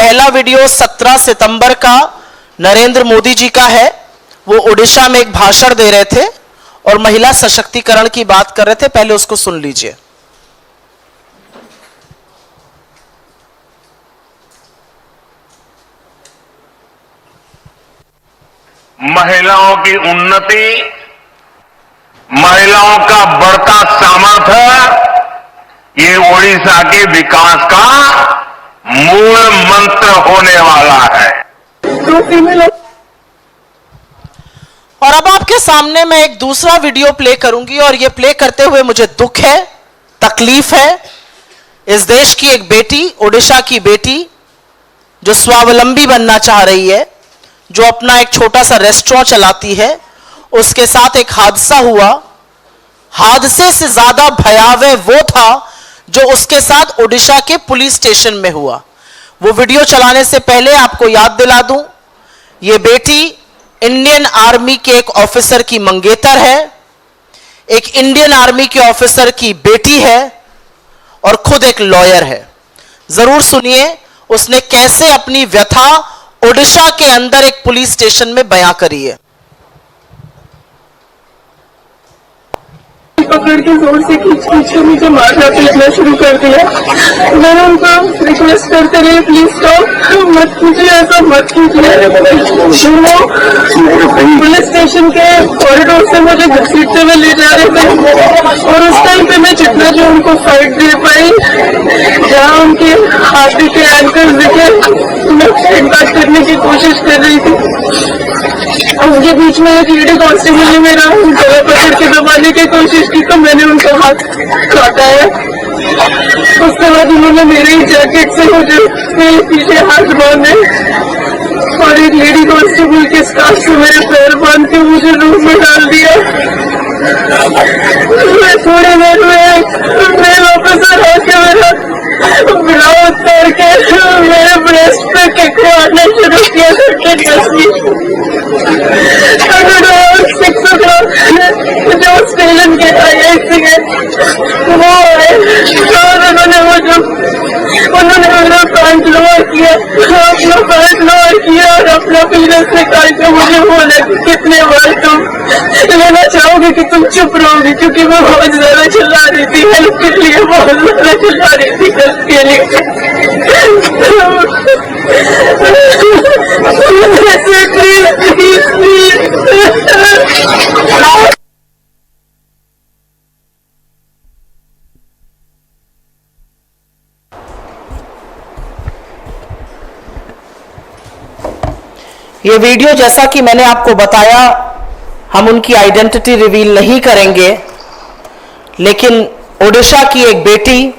पहला वीडियो 17 सितंबर का नरेंद्र मोदी जी का है। वो ओडिशा में एक भाषण दे रहे थे और महिला सशक्तिकरण की बात कर रहे थे। पहले उसको सुन लीजिए। महिलाओं की उन्नति, महिलाओं का बढ़ता सामर्थ्य, ये ओडिशा के विकास का मूल मंत्र होने वाला है। और अब आपके सामने मैं एक दूसरा वीडियो प्ले करूंगी और ये प्ले करते हुए मुझे दुख है, तकलीफ है। इस देश की एक बेटी, ओडिशा की बेटी जो स्वावलंबी बनना चाह रही है, जो अपना एक छोटा सा रेस्टोरेंट चलाती है, उसके साथ एक हादसा हुआ। हादसे से ज्यादा भयावह वो था जो उसके साथ ओडिशा के पुलिस स्टेशन में हुआ। वो वीडियो चलाने से पहले आपको याद दिला दूं, ये बेटी इंडियन आर्मी के एक ऑफिसर की मंगेतर है, एक इंडियन आर्मी के ऑफिसर की बेटी है और खुद एक लॉयर है। जरूर सुनिए उसने कैसे अपनी व्यथा ओडिशा के अंदर एक पुलिस स्टेशन में बयां करी है। पकड़ के जोर से खींच के मुझे मारना पीटना शुरू कर दिया। मैंने उनको रिक्वेस्ट करते रही, प्लीज स्टॉप, मत कीजिए, ऐसा मत कीजिए। पुलिस स्टेशन के कॉरिडोर से मुझे घसीटते हुए ले जा रहे थे और उस टाइम पे मैं जितना जो उनको फाइट दे पाई, जहाँ उनके हाथी के एंकर्स दिखे, मैं फाइट बात करने की कोशिश कर रही थी। उनके बीच में एक लेडी कांस्टेबल ने मेरा गला पकड़ के दबाने की कोशिश की तो मैंने उनका हाथ काटा है। उसके बाद उन्होंने मेरे ही जैकेट से मुझे पीछे हाथ बांधे और एक लेडी कांस्टेबल के स्कार्फ से मेरे पैर बांध के मुझे रूम में डाल दिया। मैं थोड़ी देर में मेरे ऑफिसर आके मेरा ब्लाउज उतार के मेरे ब्रेस्ट पे किक मारना शुरू किया। 6 o'clock जो स्टेशन के IIC है वो आए और उन्होंने मेरा पैंट लोअर किया, अपना पैंट लोअर किया और अपना पीनस निकाल के मुझे बोला कि कितने बार तुम लेना चाहोगे कि तुम चुप रहोगी, क्योंकि मैं बहुत ज्यादा चिल्ला रही थी हेल्प के लिए, बहुत ज्यादा चिल्ला रही थी हेल्प के लिए। ये वीडियो, जैसा कि मैंने आपको बताया, हम उनकी आइडेंटिटी रिवील नहीं करेंगे, लेकिन ओडिशा की एक बेटी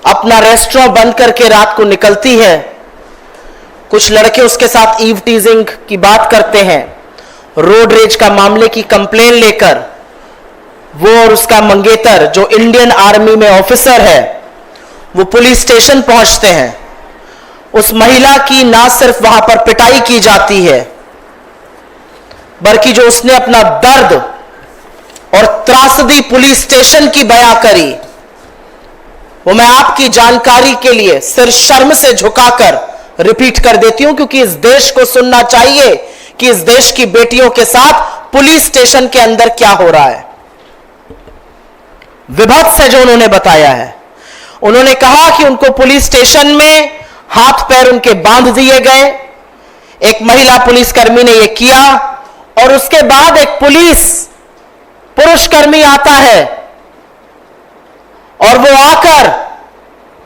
अपना रेस्टोरेंट बंद करके रात को निकलती है। कुछ लड़के उसके साथ ईव टीजिंग की बात करते हैं। रोड रेज का मामले की कंप्लेन लेकर वो और उसका मंगेतर, जो इंडियन आर्मी में ऑफिसर है, वो पुलिस स्टेशन पहुंचते हैं। उस महिला की ना सिर्फ वहां पर पिटाई की जाती है, बल्कि जो उसने अपना दर्द और त्रासदी पुलिस स्टेशन की बयां करी, वो मैं आपकी जानकारी के लिए सिर शर्म से झुकाकर रिपीट कर देती हूं, क्योंकि इस देश को सुनना चाहिए कि इस देश की बेटियों के साथ पुलिस स्टेशन के अंदर क्या हो रहा है। विभत्स है जो उन्होंने बताया है। उन्होंने कहा कि उनको पुलिस स्टेशन में हाथ पैर उनके बांध दिए गए। एक महिला पुलिसकर्मी ने यह किया और उसके बाद एक पुरुषकर्मी आता है और वो आकर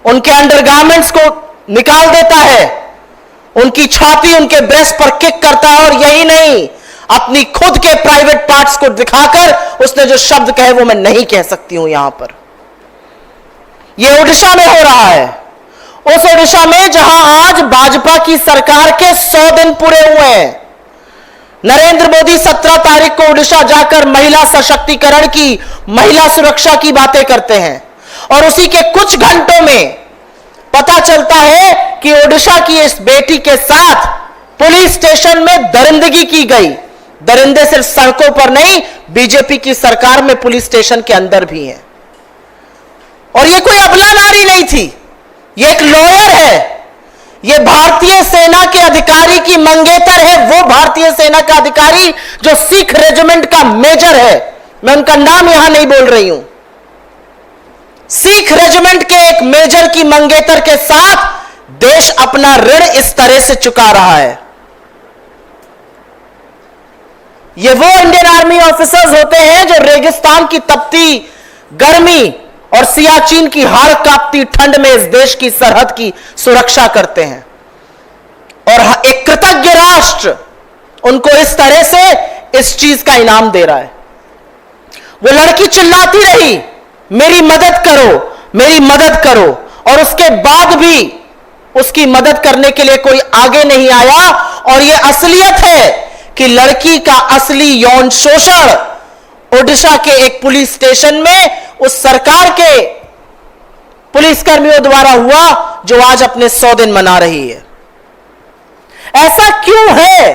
उनके अंडरगारमेंट्स को निकाल देता है, उनकी छाती, उनके ब्रेस्ट पर किक करता है और यही नहीं, अपनी खुद के प्राइवेट पार्ट्स को दिखाकर उसने जो शब्द कहे वो मैं नहीं कह सकती हूं यहां पर। यह ओडिशा में हो रहा है, उस ओडिशा में जहां आज भाजपा की सरकार के 100 दिन पूरे हुए हैं। नरेंद्र मोदी 17 तारीख को ओडिशा जाकर महिला सशक्तिकरण की, महिला सुरक्षा की बातें करते हैं और उसी के कुछ घंटों में पता चलता है कि ओडिशा की इस बेटी के साथ पुलिस स्टेशन में दरिंदगी की गई। दरिंदे सिर्फ सड़कों पर नहीं, बीजेपी की सरकार में पुलिस स्टेशन के अंदर भी हैं। और यह कोई अबला नारी नहीं थी, ये एक लॉयर है, ये भारतीय सेना के अधिकारी की मंगेतर है, वो भारतीय सेना का अधिकारी जो सिख रेजिमेंट का मेजर है। मैं उनका नाम यहां नहीं बोल रही हूं। सिख रेजिमेंट के एक मेजर की मंगेतर के साथ देश अपना ऋण इस तरह से चुका रहा है। ये वो इंडियन आर्मी ऑफिसर्स होते हैं जो रेगिस्तान की तपती गर्मी और सियाचिन की हाड़ कांपती ठंड में इस देश की सरहद की सुरक्षा करते हैं, और एक कृतज्ञ राष्ट्र उनको इस तरह से इस चीज का इनाम दे रहा है। वो लड़की चिल्लाती रही, मेरी मदद करो, मेरी मदद करो, और उसके बाद भी उसकी मदद करने के लिए कोई आगे नहीं आया। और यह असलियत है कि लड़की का असली यौन शोषण ओडिशा के एक पुलिस स्टेशन में उस सरकार के पुलिसकर्मियों द्वारा हुआ जो आज अपने 100 दिन मना रही है। ऐसा क्यों है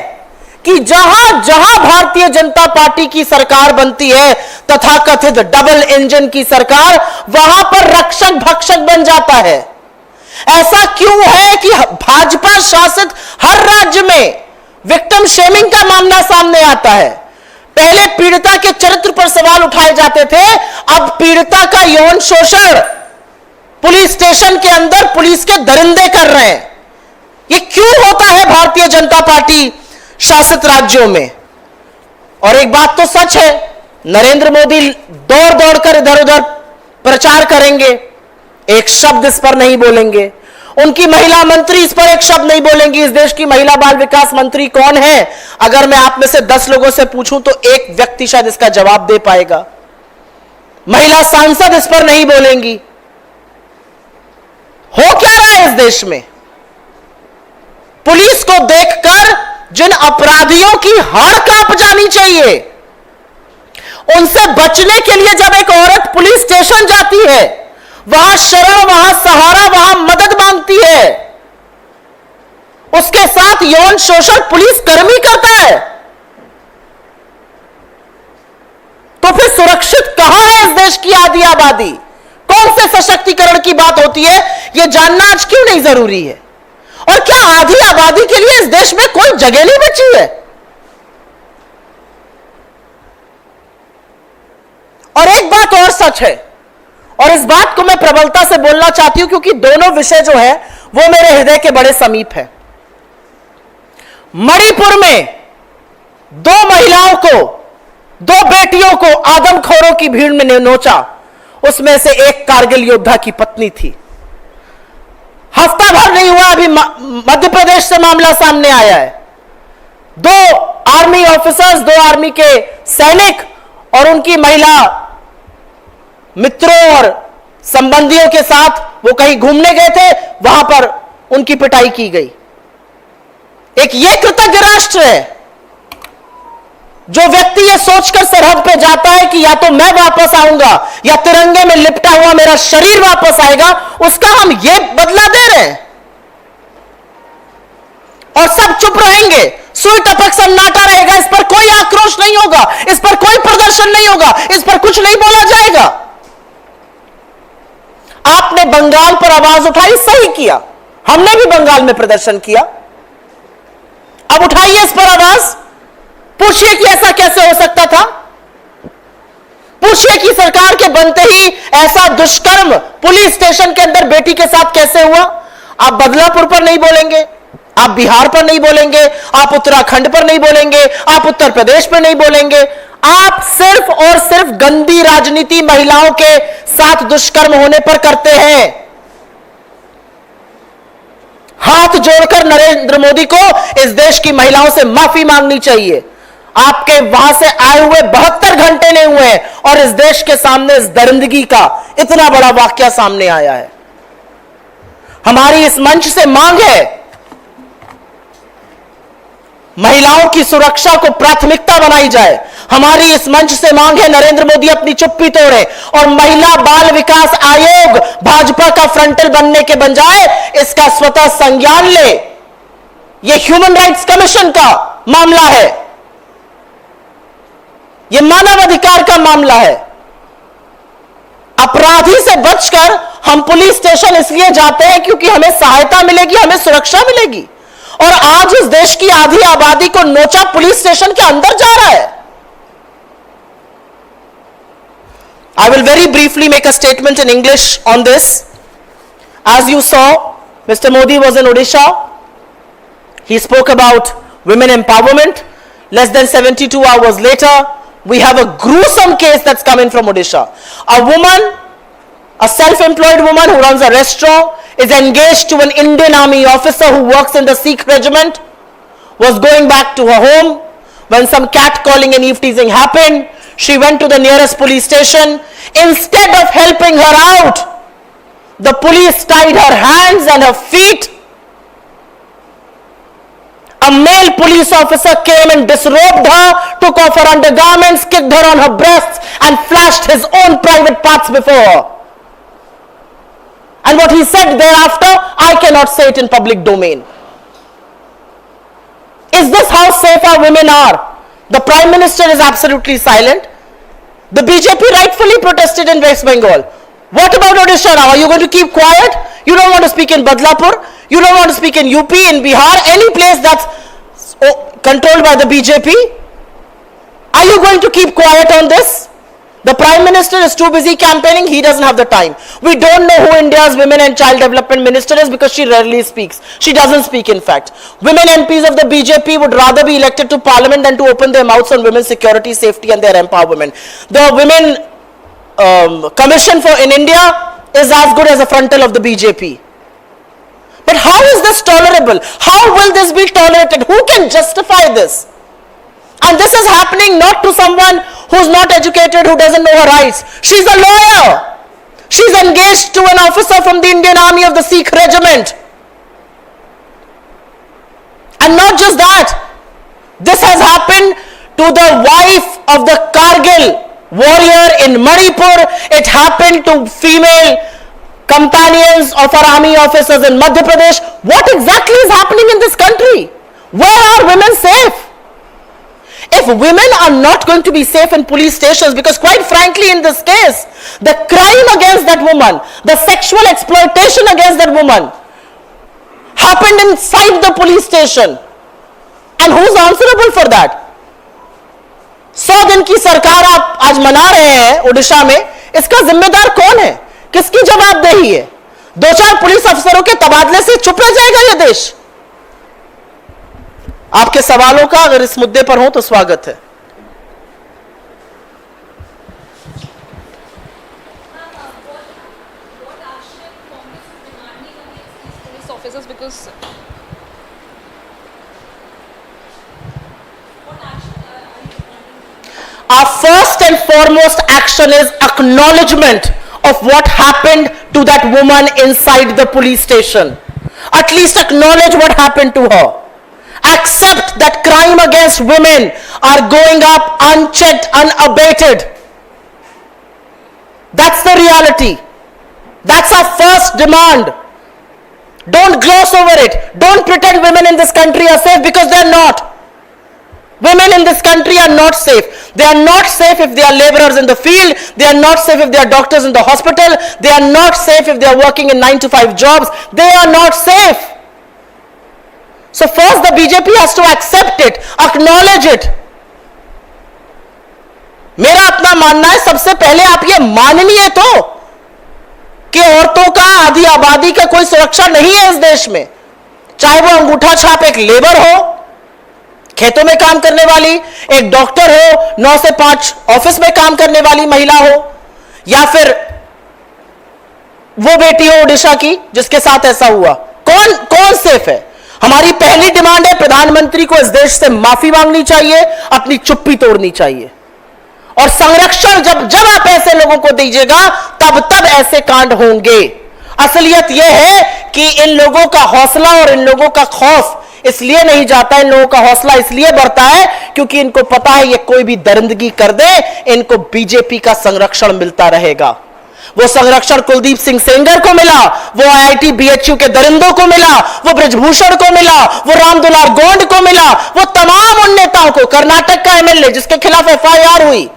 कि जहां जहां भारतीय जनता पार्टी की सरकार बनती है, तथाकथित डबल इंजन की सरकार, वहां पर रक्षक भक्षक बन जाता है? ऐसा क्यों है कि भाजपा शासित हर राज्य में विक्टिम शेमिंग का मामला सामने आता है? पहले पीड़िता के चरित्र पर सवाल उठाए जाते थे, अब पीड़िता का यौन शोषण पुलिस स्टेशन के अंदर पुलिस के दरिंदे कर रहे हैं। ये क्यों होता है भारतीय जनता पार्टी शासित राज्यों में? और एक बात तो सच है, नरेंद्र मोदी दौड़ दौड़कर इधर उधर प्रचार करेंगे, एक शब्द इस पर नहीं बोलेंगे। उनकी महिला मंत्री इस पर एक शब्द नहीं बोलेंगी। इस देश की महिला बाल विकास मंत्री कौन है? अगर मैं आप में से 10 लोगों से पूछूं तो एक व्यक्ति शायद इसका जवाब दे पाएगा। महिला सांसद इस पर नहीं बोलेंगी। हो क्या रहा है इस देश में? पुलिस को देखकर जिन अपराधियों की हाड़ कांप जानी चाहिए, उनसे बचने के लिए जब एक औरत पुलिस स्टेशन जाती है, वहां शरण, वहां सहारा, वहां मदद मांगती है, उसके साथ यौन शोषण पुलिस कर्मी करता है, तो फिर सुरक्षित कहां है इस देश की आधी आबादी? कौन से सशक्तिकरण की बात होती है, यह जानना आज क्यों नहीं जरूरी है? और क्या आधी आबादी के लिए इस देश में कोई जगह नहीं बची है? और एक बात और सच है, और इस बात को मैं प्रबलता से बोलना चाहती हूं क्योंकि दोनों विषय जो है वो मेरे हृदय के बड़े समीप है। मणिपुर में 2 महिलाओं को, 2 बेटियों को आदमखोरों की भीड़ में नोचा। उसमें से एक कारगिल योद्धा की पत्नी थी। हफ्ता भर नहीं हुआ, अभी मध्य प्रदेश से मामला सामने आया है। 2 आर्मी ऑफिसर्स, 2 आर्मी के सैनिक और उनकी महिला मित्रों और संबंधियों के साथ वो कहीं घूमने गए थे, वहां पर उनकी पिटाई की गई। एक ये कृतज्ञ राष्ट्र है जो व्यक्ति ये सोचकर सरहद पे जाता है कि या तो मैं वापस आऊंगा या तिरंगे में लिपटा हुआ मेरा शरीर वापस आएगा, उसका हम ये बदला दे रहे हैं। और सब चुप रहेंगे, सुई टपक सन्नाटा रहेगा, इस पर कोई आक्रोश नहीं होगा, इस पर कोई प्रदर्शन नहीं होगा, इस पर कुछ नहीं बोला जाएगा। आपने बंगाल पर आवाज उठाई, सही किया, हमने भी बंगाल में प्रदर्शन किया। अब उठाइए इस पर आवाज, पूछिए कि ऐसा कैसे हो सकता था। पूछिए कि सरकार के बनते ही ऐसा दुष्कर्म पुलिस स्टेशन के अंदर बेटी के साथ कैसे हुआ। आप बदलापुर पर नहीं बोलेंगे, आप बिहार पर नहीं बोलेंगे, आप उत्तराखंड पर नहीं बोलेंगे, आप उत्तर प्रदेश पर नहीं बोलेंगे। आप सिर्फ और सिर्फ गंदी राजनीति महिलाओं के साथ दुष्कर्म होने पर करते हैं। हाथ जोड़कर नरेंद्र मोदी को इस देश की महिलाओं से माफी मांगनी चाहिए। आपके वहां से आए हुए 72 घंटे नहीं हुए हैं और इस देश के सामने इस दरिंदगी का इतना बड़ा वाकया सामने आया है। हमारी इस मंच से मांग है, महिलाओं की सुरक्षा को प्राथमिकता बनाई जाए। हमारी इस मंच से मांग है, नरेंद्र मोदी अपनी चुप्पी तोड़े और महिला बाल विकास आयोग भाजपा का फ्रंटल बनने के बजाय इसका स्वतः संज्ञान ले। यह ह्यूमन राइट्स कमीशन का मामला है, यह मानव अधिकार का मामला है। अपराधी से बचकर हम पुलिस स्टेशन इसलिए जाते हैं क्योंकि हमें सहायता मिलेगी, हमें सुरक्षा मिलेगी। और आज इस देश की आधी आबादी को नोचा पुलिस स्टेशन के अंदर जा रहा है। I will very briefly make a statement in English on this. As you saw, Mr. Modi was in Odisha. He spoke about women empowerment. Less than 72 hours later, we have a gruesome case that's come in from Odisha. A woman, a self-employed woman who runs a restaurant, is engaged to an Indian Army officer who works in the Sikh regiment, was going back to her home when some catcalling and eve-teasing happened. She went to the nearest police station. Instead of helping her out, the police tied her hands and her feet. A male police officer came and disrobed her, took off her undergarments, kicked her on her breasts, and flashed his own private parts before her. And what he said thereafter, I cannot say it in public domain. Is this how safe our women are? The Prime Minister is absolutely silent. The BJP rightfully protested in West Bengal. What about Odisha now? Are you going to keep quiet? You don't want to speak in Badlapur? You don't want to speak in UP, in Bihar, any place that's controlled by the BJP? Are you going to keep quiet on this? The Prime Minister is too busy campaigning, he doesn't have the time. We don't know who India's Women and Child Development Minister is because she rarely speaks. She doesn't speak, in fact. Women MPs of the BJP would rather be elected to parliament than to open their mouths on women's security, safety and their empowerment. The Women Commission in India is as good as a frontal of the BJP. But how is this tolerable? How will this be tolerated? Who can justify this? And this is happening not to someone who's not educated, who doesn't know her rights. She's a lawyer. She's engaged to an officer from the Indian Army of the Sikh regiment. And not just that, this has happened to the wife of the Kargil warrior in Manipur. It happened to female companions of our army officers in Madhya Pradesh. What exactly is happening in this country? Where are women safe? If women are not going to be safe in police stations, because quite frankly in this case, the crime against that woman, the sexual exploitation against that woman happened inside the police station. And who's answerable for that? 100 दिन की सरकार आप आज मना रहे हैं ओडिशा में, इसका जिम्मेदार कौन है? किसकी जवाबदेही है? 2-4 पुलिस अफसरों के तबादले से चुप रह जाएगा यह देश? आपके सवालों का अगर इस मुद्दे पर हो तो स्वागत है। Our first and foremost action is acknowledgement of what happened to that woman inside the police station. At least acknowledge what happened to her. Accept that crime against women are going up unchecked, unabated. That's the reality. That's our first demand. Don't gloss over it. Don't pretend women in this country are safe, because they're not. Women in this country are not safe. They are not safe if they are laborers in the field. They are not safe if they are doctors in the hospital. They are not safe if they are working in 9-to-5 jobs. They are not safe. So first the BJP has to accept it, acknowledge it. मेरा अपना मानना है, सबसे पहले आप ये माननीय तो कि औरतों का, आधी आबादी का कोई सुरक्षा नहीं है इस देश में। चाहे वो अंगूठा छाप एक लेबर हो, खेतों में काम करने वाली, एक डॉक्टर हो, 9 से 5 ऑफिस में काम करने वाली महिला हो, या फिर वो बेटी हो ओडिशा की जिसके साथ ऐसा हुआ। कौन सेफ है? हमारी पहली डिमांड है, प्रधानमंत्री को इस देश से माफी मांगनी चाहिए, अपनी चुप्पी तोड़नी चाहिए। और संरक्षण जब आप ऐसे लोगों को दीजिएगा तब ऐसे कांड होंगे। असलियत यह है कि इन लोगों का हौसला और इन लोगों का खौफ इसलिए नहीं जाता, इन लोगों का हौसला इसलिए बढ़ता है क्योंकि इनको पता है ये कोई भी दरिंदगी कर दे, इनको बीजेपी का संरक्षण मिलता रहेगा। वो संरक्षण कुलदीप सिंह सेंगर को मिला, वो IIT BHU के दरिंदों को मिला, वो ब्रजभूषण को मिला, वो रामदुलार गोंड को मिला, वो तमाम उन नेताओं को, कर्नाटक का MLA जिसके खिलाफ FIR हुई,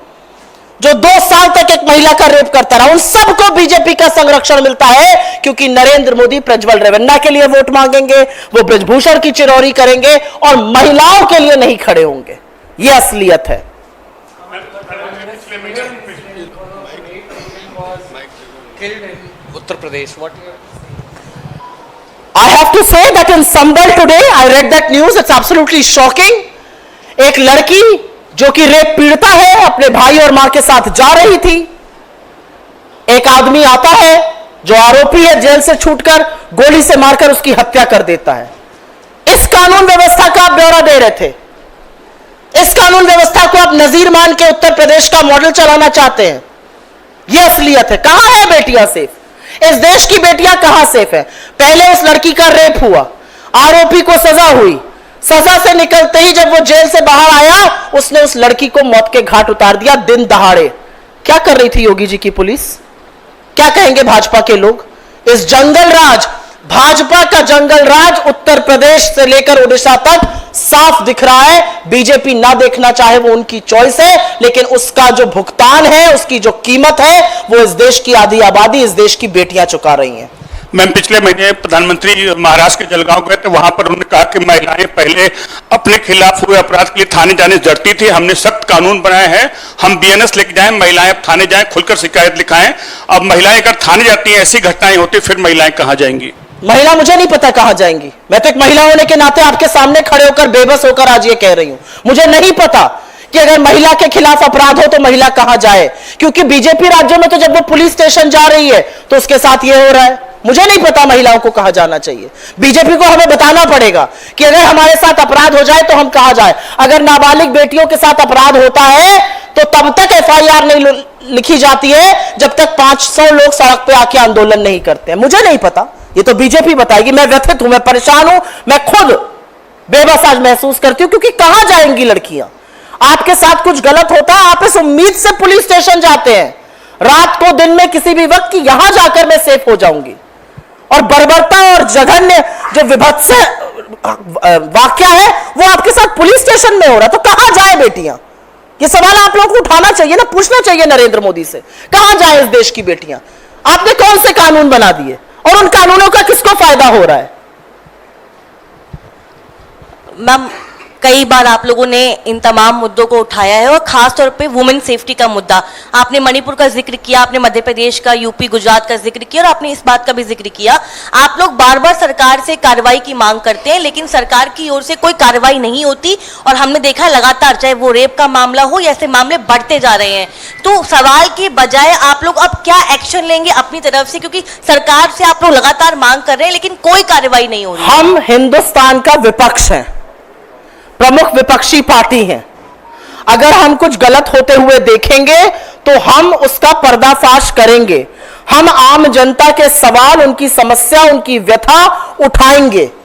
जो 2 साल तक एक महिला का रेप करता रहा, उन सबको बीजेपी का संरक्षण मिलता है क्योंकि नरेंद्र मोदी प्रज्वल रेवन्ना के लिए वोट मांगेंगे, वो ब्रजभूषण की चिरौरी करेंगे और महिलाओं के लिए नहीं खड़े होंगे। यह असलियत है। Uttar Pradesh, what? I have to say that in Sambal today, I read that news. It's absolutely shocking. एक लड़की जो कि रेप पीड़िता है, अपने भाई और मां के साथ जा रही थी। एक आदमी आता है जो आरोपी है, जेल से छूटकर गोली से मारकर उसकी हत्या कर देता है। इस कानून व्यवस्था का आप ब्यौरा दे रहे थे। इस कानून व्यवस्था को आप नजीर मान के उत्तर प्रदेश का मॉडल चलाना चाहते हैं। यह असलियत है। कहां है बेटियां सेफ? इस देश की बेटियां कहां सेफ है? पहले उस लड़की का रेप हुआ, आरोपी को सजा हुई, सजा से निकलते ही जब वो जेल से बाहर आया, उसने उस लड़की को मौत के घाट उतार दिया दिन दहाड़े। क्या कर रही थी योगी जी की पुलिस? क्या कहेंगे भाजपा के लोग? इस जंगल राज, भाजपा का जंगल राज उत्तर प्रदेश से लेकर उड़ीसा तक साफ दिख रहा है। बीजेपी ना देखना चाहे वो उनकी चॉइस है, लेकिन उसका जो भुगतान है, उसकी जो कीमत है, वो इस देश की आधी आबादी, इस देश की बेटियां चुका रही हैं। मैम, पिछले महीने प्रधानमंत्री महाराष्ट्र के जलगांव गए थे। वहां पर उन्होंने कहा कि महिलाएं पहले अपने खिलाफ हुए अपराध के लिए थाने जाने से डरती थी। हमने सख्त कानून बनाए हैं, हम बीएनएस लेके जाएं, महिलाएं अब थाने जाएं, खुलकर शिकायत लिखाएं। अब महिलाएं अगर थाने जाती हैं, ऐसी घटनाएं होती, फिर महिलाएं कहां जाएंगी? महिला मुझे नहीं पता कहां जाएंगी। मैं तो एक महिला होने के नाते आपके सामने खड़े होकर बेबस होकर आज ये कह रही हूं। मुझे नहीं पता कि अगर महिला के खिलाफ अपराध हो तो महिला कहां जाए, क्योंकि बीजेपी राज्यों में तो जब वो पुलिस स्टेशन जा रही है तो उसके साथ ये हो रहा है। मुझे नहीं पता महिलाओं को कहां जाना चाहिए। बीजेपी को हमें बताना पड़ेगा कि अगर हमारे साथ अपराध हो जाए तो हम कहां जाए। अगर नाबालिग बेटियों के साथ अपराध होता है तो तब तक एफआईआर नहीं लिखी जाती है जब तक 500 लोग सड़क पे आके आंदोलन नहीं करते हैं। मुझे नहीं पता, ये तो बीजेपी बताएगी। मैं व्यथित हूं, मैं परेशान हूं, मैं खुद बेबस आज महसूस करती हूं, क्योंकि कहां जाएंगी लड़कियां? आपके साथ कुछ गलत होता है, आप इस उम्मीद से पुलिस स्टेशन जाते हैं, रात को दिन में किसी भी वक्त, कि यहां जाकर मैं सेफ हो जाऊंगी। और बर्बरता और जघन्य जो विभत्स वाकया है वो आपके साथ पुलिस स्टेशन में हो रहा, तो कहां जाए बेटियां? ये सवाल आप लोगों को उठाना चाहिए ना, पूछना चाहिए नरेंद्र मोदी से। कहां जाए इस देश की बेटियां? आपने कौन से कानून बना दिए और उन कानूनों का किसको फायदा हो रहा है? मैम, कई बार आप लोगों ने इन तमाम मुद्दों को उठाया है और खास तौर पे वुमेन सेफ्टी का मुद्दा। आपने मणिपुर का जिक्र किया, आपने मध्य प्रदेश का, यूपी, गुजरात का जिक्र किया और आपने इस बात का भी जिक्र किया। आप लोग बार बार सरकार से कार्रवाई की मांग करते हैं, लेकिन सरकार की ओर से कोई कार्रवाई नहीं होती और हमने देखा लगातार, चाहे वो रेप का मामला हो या ऐसे मामले बढ़ते जा रहे हैं। तो सवाल की बजाय आप लोग अब क्या एक्शन लेंगे अपनी तरफ से, क्योंकि सरकार से आप लोग लगातार मांग कर रहे हैं लेकिन कोई कार्रवाई नहीं हो रही। हम हिंदुस्तान का विपक्ष हैं, प्रमुख विपक्षी पार्टी हैं। अगर हम कुछ गलत होते हुए देखेंगे तो हम उसका पर्दाफाश करेंगे। हम आम जनता के सवाल, उनकी समस्या, उनकी व्यथा उठाएंगे।